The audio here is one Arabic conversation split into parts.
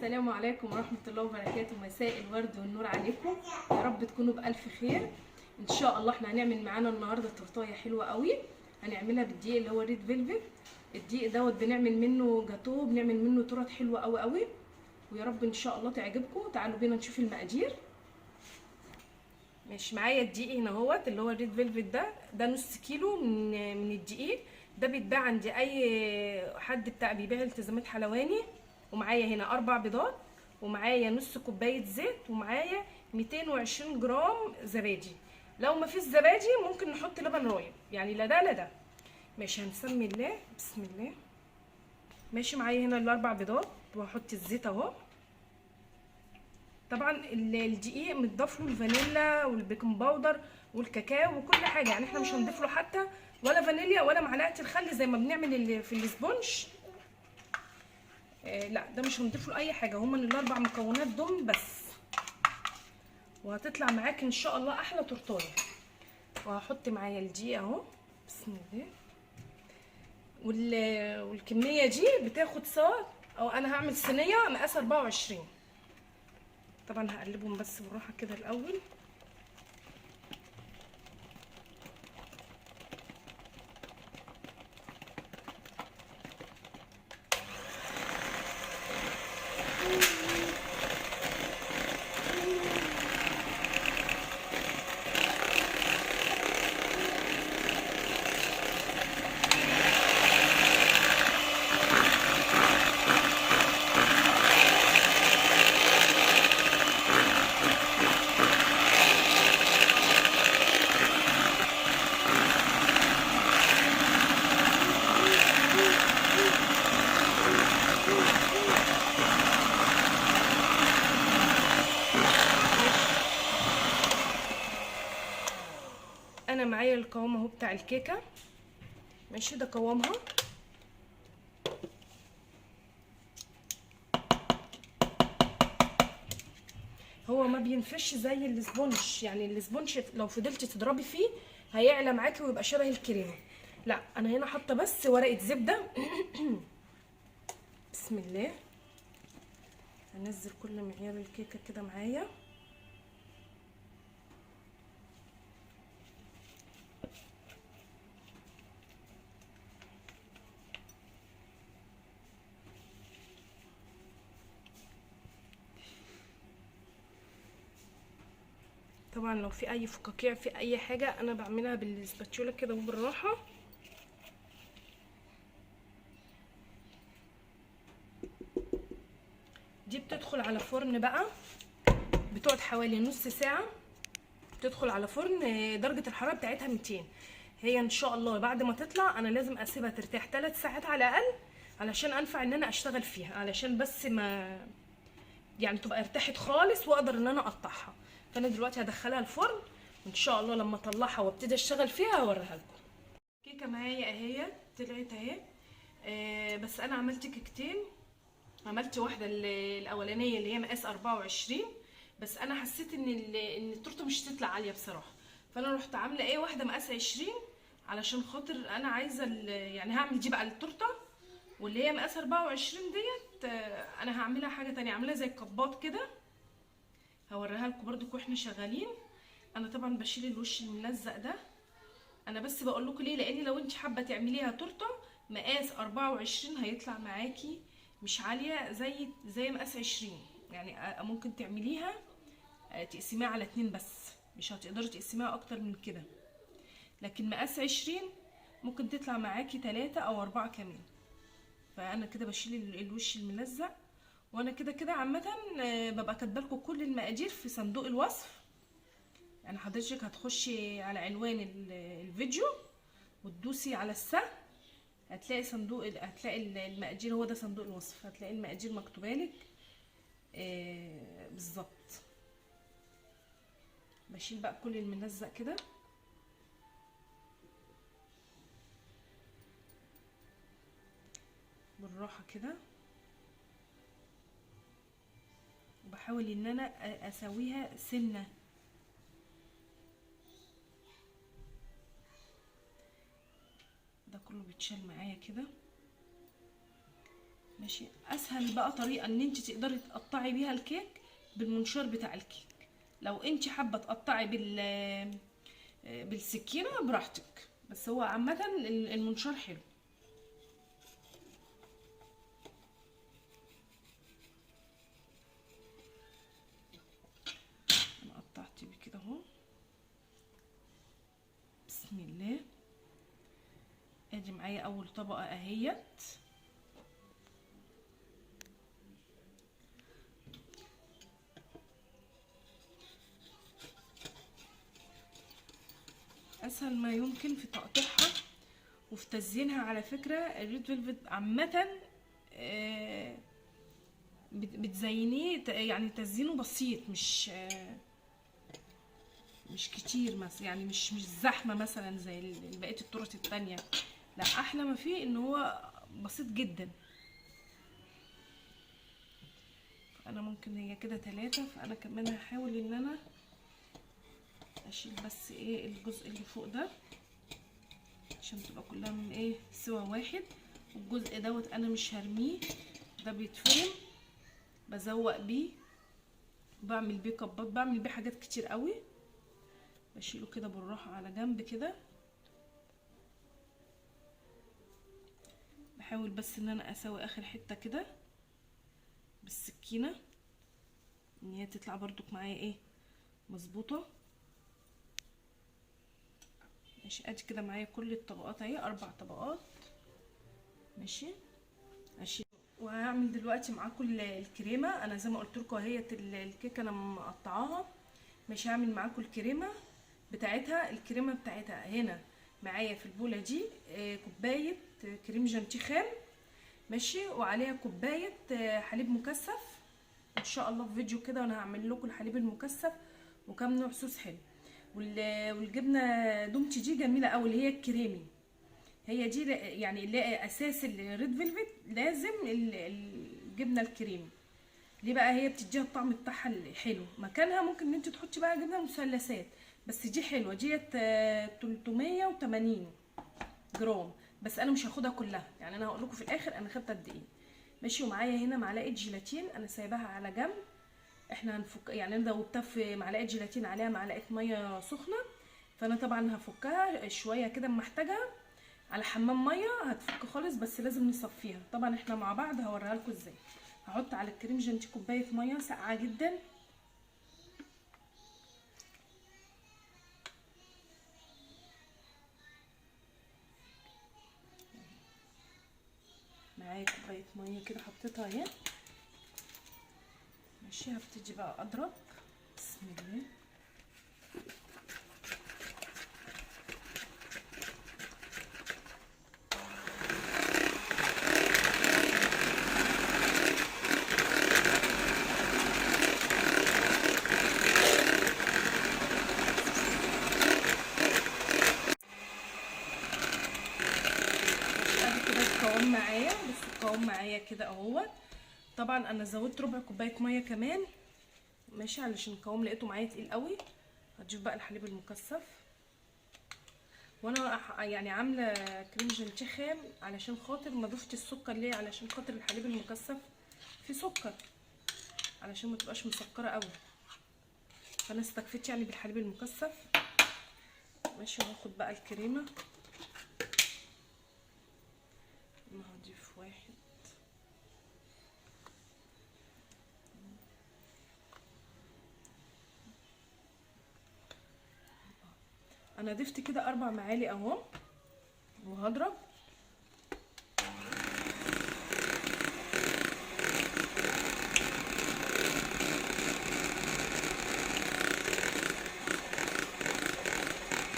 السلام عليكم ورحمة الله وبركاته. مساء الورد والنور عليكم، يا رب تكونوا بألف خير ان شاء الله. احنا هنعمل معانا النهارده تورتايه حلوه قوي، هنعملها بالدقيق اللي هو ريد فيلفت. الدقيق دوت بنعمل منه جاتوه، بنعمل منه تورت حلوه قوي قوي، ويا رب ان شاء الله تعجبكم. تعالوا بينا نشوف المقادير. ماشي، معايا الدقيق هنا اهوت اللي هو الريد فيلفت ده نص كيلو من الدقيق. ده بيتباع عند اي حد بتاع بيبيع التزامات حلواني. ومعايا هنا 4 بيضات، ومعايا نص كوبايه زيت، ومعايا 220 جرام زبادي. لو ما فيش زبادي ممكن نحط لبن رايب، يعني لا ده لا ده. ماشي، هنسمي الله بسم الله. ماشي، معايا هنا ال4 بيضات، وهحط الزيت اهو. طبعا الدقيق متضاف له الفانيلا والبيكنج باودر والكاكاو وكل حاجه، يعني احنا مش هنضيف له حتى ولا فانيليا ولا معلقه الخل زي ما بنعمل في الاسبونج. لا، ده مش هنضيف له اي حاجه، هما ال4 مكونات دول بس، وهتطلع معاك ان شاء الله احلى تورتايه. وهحط معايا الدقيق اهو بسم الله. والكميه دي بتاخد صاج، او انا هعمل صينيه مقاس 24. طبعا هقلبهم بس بالراحه كده الاول. انا معايا القوام اهو بتاع الكيكه. ماشي، ده قوامها. هو ما بينفش زي الاسبونج، يعني الاسبونج لو فضلتي تضربي فيه هيعلى معاكي ويبقى شبه الكريمه. لا، انا هنا حاطه بس ورقه زبده. بسم الله. هنزل كل معيار الكيكه كده معايا. طبعا لو في اي فقاقيع في اي حاجه انا بعملها بالسباتشوله كده وبالراحه. دي بتدخل على فرن بقى، بتقعد حوالي نص ساعه. بتدخل على فرن درجه الحراره بتاعتها 200. هي ان شاء الله بعد ما تطلع انا لازم اسيبها ترتاح 3 ساعات على الاقل، علشان انفع ان انا اشتغل فيها، علشان بس ما يعني تبقى ارتاحت خالص واقدر ان انا اقطعها. فانا دلوقتي هدخلها الفرن، وان شاء الله لما اطلعها وابتدي اشتغل فيها هوريها لكم. الكيكه معايا اهي، طلعت اهي. بس انا عملت كيكتين. عملت واحده الاولانيه اللي هي مقاس 24، بس انا حسيت ان التورته مش هتطلع عاليه بصراحه، فانا رحت عامله واحده مقاس 20، علشان خاطر انا عايزه يعني هعمل دي بقى التورته. واللي هي مقاس 24 ديت انا هعملها حاجه تانية، عاملها زي الكبات كده، هوريها لكم برضو واحنا شغالين. انا طبعا بشيل الوش الملزق ده. انا بس بقول لكم ليه، لان لو انت حابه تعمليها تورته مقاس 24 هيطلع معاكي مش عاليه زي مقاس 20. يعني ممكن تعمليها تقسميها على 2 بس، مش هتقدري تقسميها اكتر من كده. لكن مقاس 20 ممكن تطلع معاكي 3 أو 4 كمان. فانا كده بشيل الوش الملزق. وانا كده كده عامه ببقى كاتبه لكم كل المقادير في صندوق الوصف. يعني حضرتك هتخشي على عنوان الفيديو وتدوسي على السهم، هتلاقي هتلاقي المقادير، هو ده صندوق الوصف، هتلاقي المقادير مكتوبه لك بالظبط. بشيل بقى كل الملزق كده. بالراحه كده، وبحاول ان انا اسويها سنه. ده كله بيتشال معايا كده. ماشي. اسهل بقى طريقه ان انت تقدري تقطعي بيها الكيك بالمنشار بتاع الكيك. لو انت حابه تقطعي بالسكينه براحتك، بس هو عامه المنشار حلو. انا قطعت بيه كده اهو. بسم الله. ادي معايا اول طبقه اهيت. اسهل ما يمكن في تقطيعها وفي تزيينها. على فكره الريد فيلفت عامه بتزينيه يعني تزيينه بسيط، مش كتير مثلا، يعني مش زحمه مثلا زي بقيه التورت التانية. لا، احلى ما فيه ان هو بسيط جدا. فانا ممكن هي كده 3، فانا كمان هحاول ان انا اشيل بس ايه الجزء اللي فوق ده عشان تبقى كلها من ايه سوا واحد. والجزء دوت انا مش هرميه، ده بيتفرم بزوق بيه، بعمل بيه كبات، بعمل بيه حاجات كتير قوي. بشيله كده بالراحه على جنب كده. بحاول بس ان انا اسوي اخر حته كده بالسكينه ان هي تطلع برضك معايا ايه مظبوطه. ماشي. ادي كده معايا كل الطبقات اهي 4 طبقات. ماشي. هشيل وهعمل دلوقتي معاكم الكريمه. انا زي ما قلت لكم اهي الكيكه انا مقطعاها. مش هعمل معاكم الكريمه بتاعتها. الكريمه بتاعتها هنا معايا في البوله دي كوبايه كريم جانتيه خام. ماشي. وعليها كوبايه حليب مكثف. ان شاء الله في فيديو كده وانا هعمل لكم الحليب المكثف وكم نوع صوص حلو. والجبنه دومتي دي جميله قوي اللي هي الكريمي. هي دي يعني اللي اساس الريد فيلفت لازم الجبنه الكريمي. ليه بقى؟ هي بتديها الطعم بتاعها الحلو. مكانها ممكن ان انت تحطي بقى جبنه مثلثات، بس دي حلوه ديت 380 جرام. بس انا مش هاخدها كلها، يعني انا هقول لكم في الاخر انا خدت قد ايه. ماشي. ومعايا هنا معلقه جيلاتين انا سايباها على جنب. احنا هنفك، يعني انا دوبتها في معلقه جيلاتين عليها معلقه ميه سخنه. فانا طبعا هفكها شويه كده اما احتاجها على حمام ميه هتفك خالص، بس لازم نصفيها. طبعا احنا مع بعض هوريها لكم ازاي. هحط على الكريم جانتيه كوبايه ميه ساقعه جدا. معايا كوبايه ميه كده حطيتها اهي. ماشي. هبتدي بقى اضرب. بسم الله. القوام معايا، بس القوام معايا كده اهوت. طبعا انا زودت ربع كوبايه ميه كمان. ماشي. علشان القوام لقيته معايا تقيل قوي. هضيف بقى الحليب المكثف. وانا يعني عامله كريم جانتيه خام علشان خاطر ما ضفتش السكر. ليه؟ علشان خاطر الحليب المكثف فيه سكر، علشان ما تبقاش مسكره قوي. فانا استكفيت يعني بالحليب المكثف. ماشي. وهاخد بقى الكريمه. انا هضيف 1. انا ضفت كده 4 معالق اهو. وهضرب.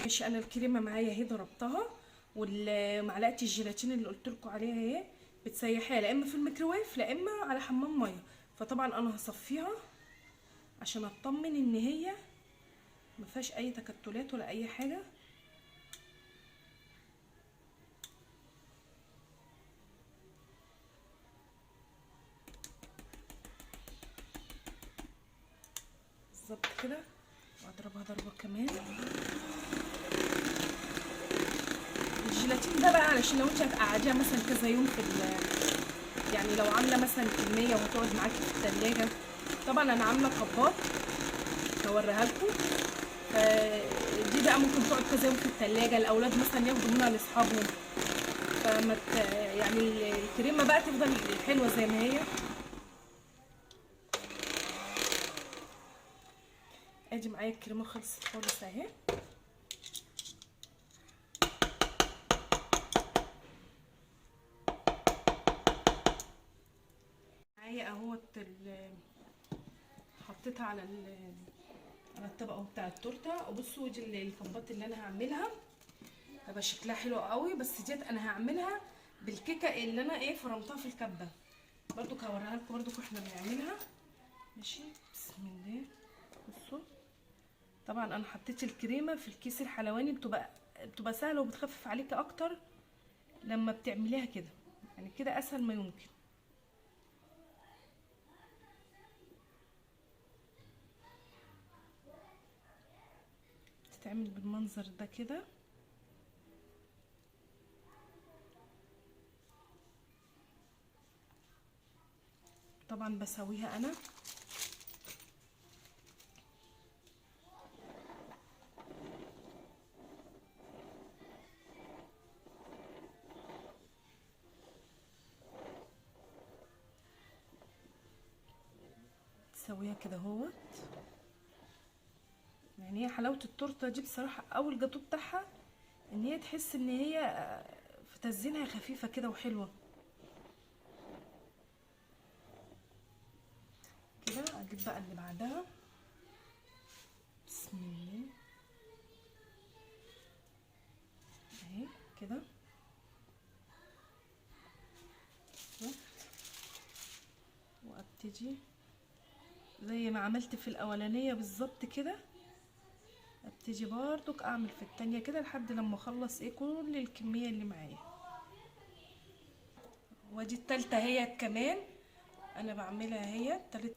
ماشي. انا الكريمه معايا اهي ضربتها. ومعلقه الجيلاتين اللي قلت لكم عليها اهي بتسيحيها لا اما في الميكروويف لا اما على حمام ميه. فطبعا انا هصفيها عشان اطمن ان هي ما فيهاش اي تكتلات ولا اي حاجه. بالظبط كده. واضربها ضربه كمان. الجيلاتين ده بقى علشان لو انت هتقعديها مثلا كذا يوم يعني لو عامله مثلا كميه وهتقعد معاكي في الثلاجه. طبعا انا عامله كبات هوريها لكم. دي بقى ممكن تقعد كذا يوم في الثلاجه، الاولاد مثلا ياخدوا منها لاصحابهم. يعني الكريمه بقى تفضل حلوه زي ما هي. ادي معايا الكريمه خلصت خالص اهي. معايا اهوت حطيتها على الطبق اهو بتاع التورته. وبصوا دي الكمبات اللي انا هعملها هيبقى شكلها حلو قوي. بس ديت انا هعملها بالكيكه اللي انا فرمتها في الكبه. برضو هوريها لكم برضو احنا بنعملها. ماشي بسم الله. بصوا طبعا انا حطيت الكريمه في الكيس الحلواني، بتبقى سهله وبتخفف عليكي اكتر لما بتعمليها كده، يعني كده اسهل ما يمكن. تتعمل بالمنظر ده كده. طبعا بسويها انا. تسويها كده اهوت. يعني هي حلاوه التورته دي بصراحه او الجاتو بتاعها ان هي تحس ان هي في تزيينها خفيفه كده وحلوه كده. اجيب بقى اللي بعدها. بسم الله اهي كده. وابتدي زي ما عملت في الاولانيه بالظبط كده، ابتدي برضك اعمل في التانية كده لحد لما اخلص كل الكميه اللي معايا. ودي التالتة هي كمان انا بعملها هي تالت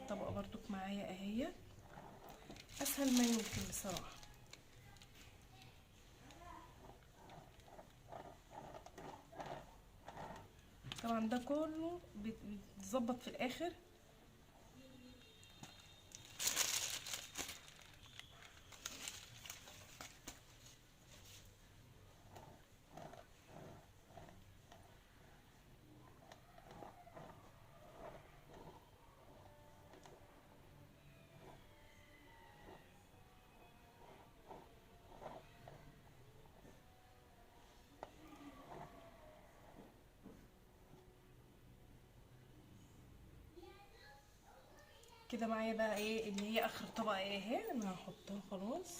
طبقه برضك معايا اهي. اسهل ما يمكن بصراحه. طبعا ده كله بيتظبط في الاخر. كده معايا بقى اللي هي اخر طبقه اهي انا هحطها خلاص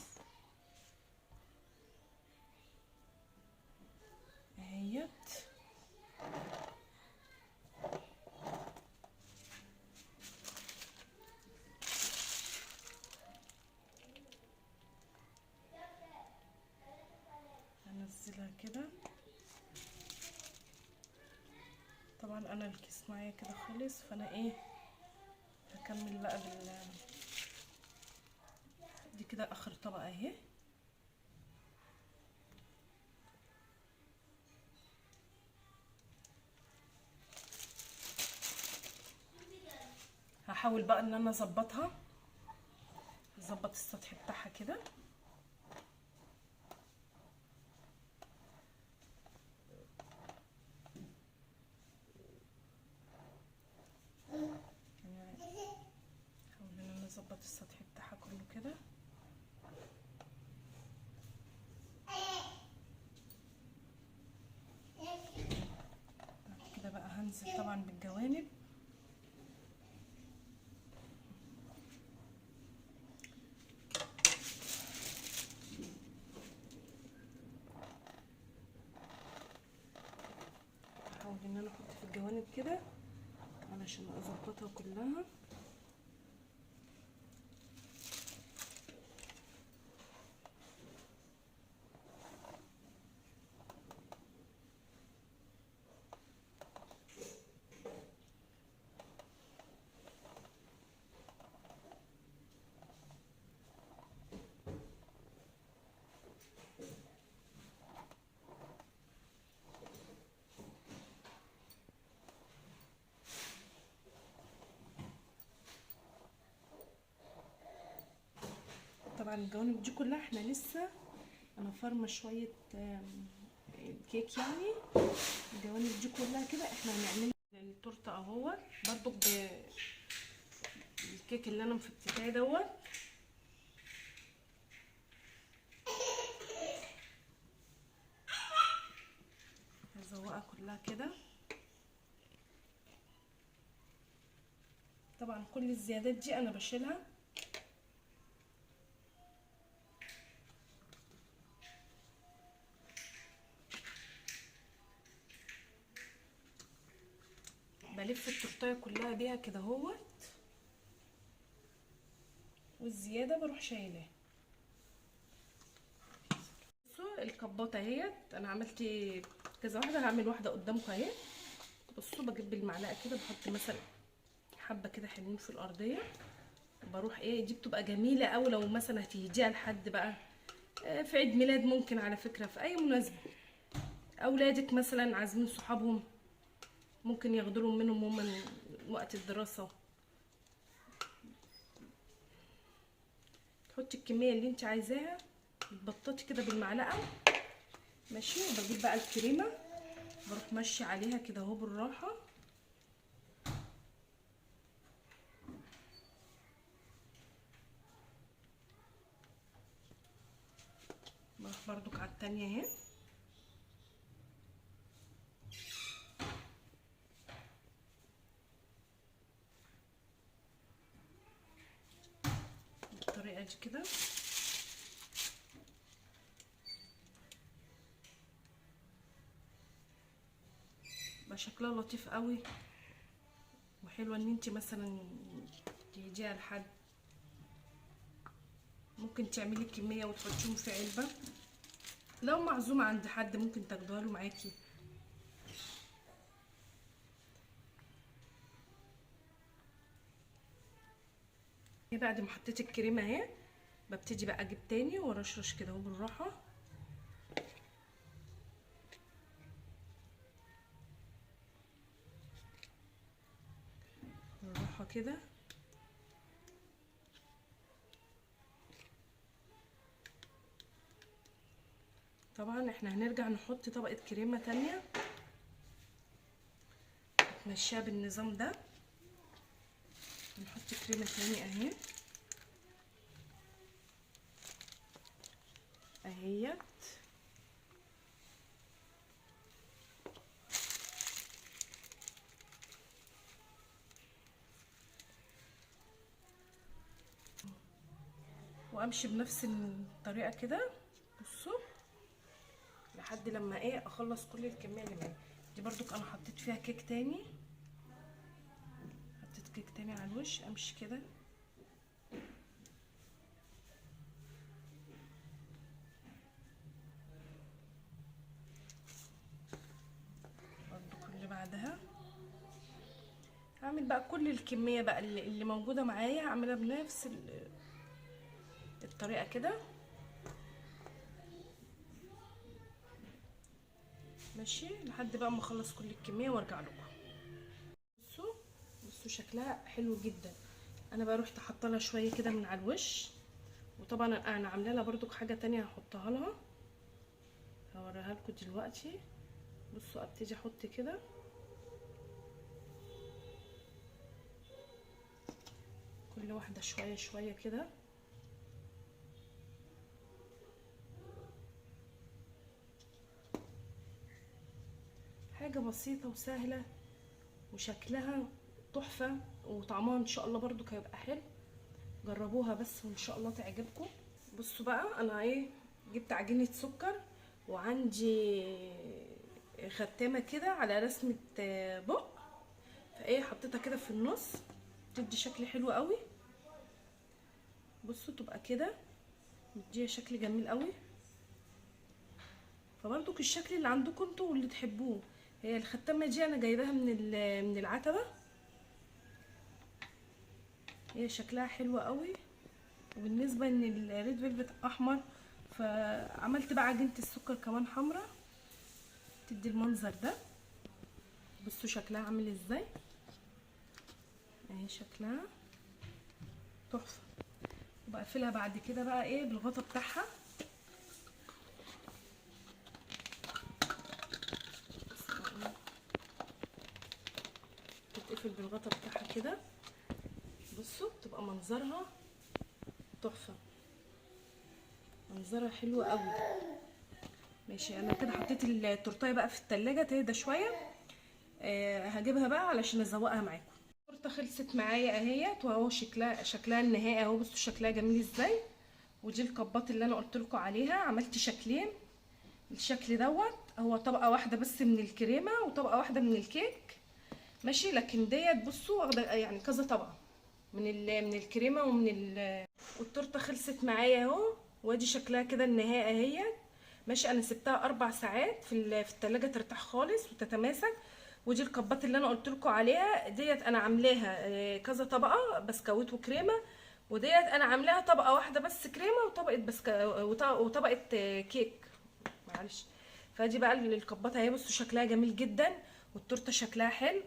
اهيت. هنزلها كده. طبعا انا الكيس معايا كده خلص، فانا هكمل بقى دي كده اخر طبقه اهي. هحاول بقى ان انا اظبط السطح بتاعها كده. هحاول ان انا اظبط السطح بتاعها كله كده. بعد كده بقى هنزل طبعا بالجوانب. هحاول ان انا احط في الجوانب كده علشان اظبطها كلها. طبعا الجوانب دي كلها احنا لسه انا فارمه شويه كيك يعني. الجوانب دي كلها كده احنا هنعمل التورته اهو برضو بالكيك اللي انا مفتتاه دوت. هزوقها كلها كده. طبعا كل الزيادات دي انا بشيلها. بلف التورتايه كلها بيها كده اهوت، والزياده بروح شايلاها. بصوا الكباطه اهيت انا عملت كذا واحده، هعمل واحده قدامكم اهي. بصوا بجيب بالمعلقه كده، بحط مثلا حبه كده حلوين في الارضيه، بروح ايه دي بتبقى جميله قوي لو مثلا هتهديها لحد بقى في عيد ميلاد، ممكن على فكره في اي مناسبه. اولادك مثلا عازمين صحابهم ممكن ياخدوا منهم هم من وقت الدراسه. تحطي الكميه اللي انت عايزاها، تبططي كده بالمعلقه ماشي. وبجيب بقى الكريمه بروح ماشيه عليها كده اهو بالراحه. بروح برضك على التانية اهي. بالطريقه دي كده. بقى شكلها لطيف قوي وحلوه ان انت مثلا تهديها لحد. ممكن تعملي كميه وتحطيهم في علبه، لو معزومه عند حد ممكن تاخدوها له معاكي. بعد ما حطيت الكريمه اهي ببتدي بقى اجيب تاني وارشرش كده اهو بالراحه. بالراحه كده. طبعا احنا هنرجع نحط طبقه كريمه تانية، نمشيها بالنظام ده. نحط كريمه تانية اهي اهيت. وامشي بنفس الطريقه كده. بصوا لحد لما ايه اخلص كل الكميه اللي معايا دي. برضو انا حطيت فيها كيك تاني، حطيت كيك تاني على الوش. امشي كده برضو. اللي بعدها هعمل بقى كل الكميه بقى اللي موجوده معايا، هعملها بنفس الطريقه كده ماشي، لحد بقى ما اخلص كل الكميه وارجع لكم. بصوا بصوا شكلها حلو جدا. انا بقى رحت حاطه لها شويه كده من على الوش. وطبعا انا عامله لها برضو حاجه تانية هحطها لها، هوريها لكم دلوقتي. بصوا ابتدي احط كده كل واحده شويه شويه كده. حاجه بسيطه وسهله وشكلها تحفه، وطعمها ان شاء الله برضو هيبقى حلو. جربوها بس وان شاء الله تعجبكم. بصوا بقى انا ايه جبت عجينه سكر، وعندي ختامه كده على رسمه بق، فايه حطيتها كده في النص تدي شكل حلو قوي. بصوا تبقى كده مديها شكل جميل قوي. فبرضو الشكل اللي عندكم انتوا واللي تحبوه. هي الختامه دي انا جايباها من العتبه، هي شكلها حلو قوي. وبالنسبه ان الريد فيلفت احمر، فعملت بقى عجينه السكر كمان حمراء تدي المنظر ده. بصوا شكلها عامل ازاي اهي، شكلها تحفه. بقفلها بعد كده بقى ايه بالغطا بتاعها. تتقفل بالغطا بتاعها كده. بصوا تبقى منظرها تحفه، منظرها حلو قوي. ماشي، انا كده حطيت التورتايه بقى في التلاجة تهدى شويه. هجيبها بقى علشان ازوقها معاكم. التورته خلصت معايا اهيت، واهو شكلها النهائي اهو. بصوا شكلها جميل ازاي. ودي الكبات اللي انا قلت لكم عليها، عملت شكلين. الشكل دوت هو طبقه واحده بس من الكريمه وطبقه واحده من الكيك، ماشي. لكن ديت بصوا واخده يعني كذا طبقه من الكريمه والتورته خلصت معايا اهو. وادي شكلها كده النهائي اهيت، ماشي. انا سبتها 4 ساعات في التلاجة ترتاح خالص وتتماسك. ودي الكبات اللي انا قلت لكم عليها ديت، انا عاملاها كذا طبقه بسكويت وكريمه. وديت انا عاملاها طبقه واحده بس كريمه وطبقه كيك، معلش. فدي بقى الكبات اهي. بصوا شكلها جميل جدا، والتورته شكلها حلو.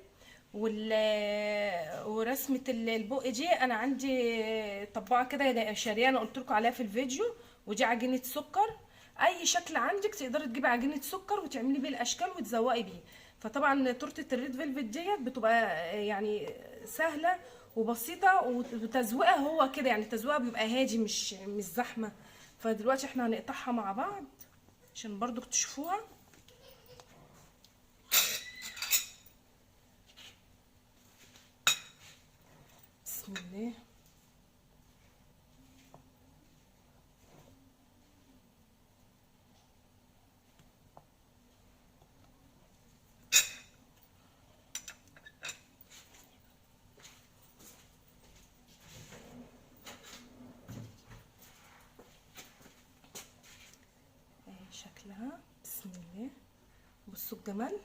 ورسمه البق دي انا عندي طباعه كده شاريه، انا قلت لكم عليها في الفيديو. ودي عجينه سكر. اي شكل عندك تقدري تجيبي عجينه سكر وتعملي بيه الاشكال وتزوقي بيه. فطبعا تورته الريد فيلفت ديت بتبقى يعني سهله وبسيطه، وتزويقها هو كده يعني تزويقها بيبقى هادي مش زحمه. فدلوقتي احنا هنقطعها مع بعض عشان برضو تشوفوها. بسم الله. شكلها بسم الله. بصوا الجمال،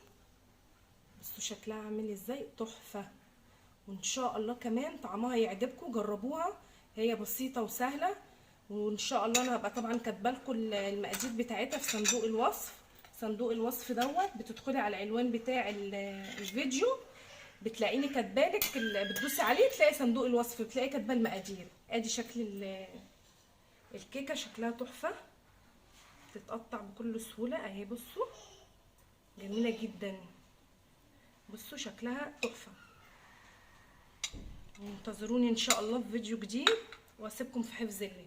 بصوا شكلها عامل ازاي، تحفه. وان شاء الله كمان طعمها يعجبكم، جربوها. هي بسيطه وسهله. وان شاء الله انا هبقى طبعا كاتبه لكم المقادير بتاعتها في صندوق الوصف. صندوق الوصف دوت بتدخلي على العنوان بتاع الفيديو، بتلاقيني كاتبالك بتدوسي عليه تلاقي صندوق الوصف، بتلاقي كاتبه المقادير. ادي شكل الكيكه، شكلها تحفه، تتقطع بكل سهوله اهي. بصوا جميله جدا، بصوا شكلها تحفه. انتظروني ان شاء الله في فيديو جديد، واسيبكم في حفظ الله.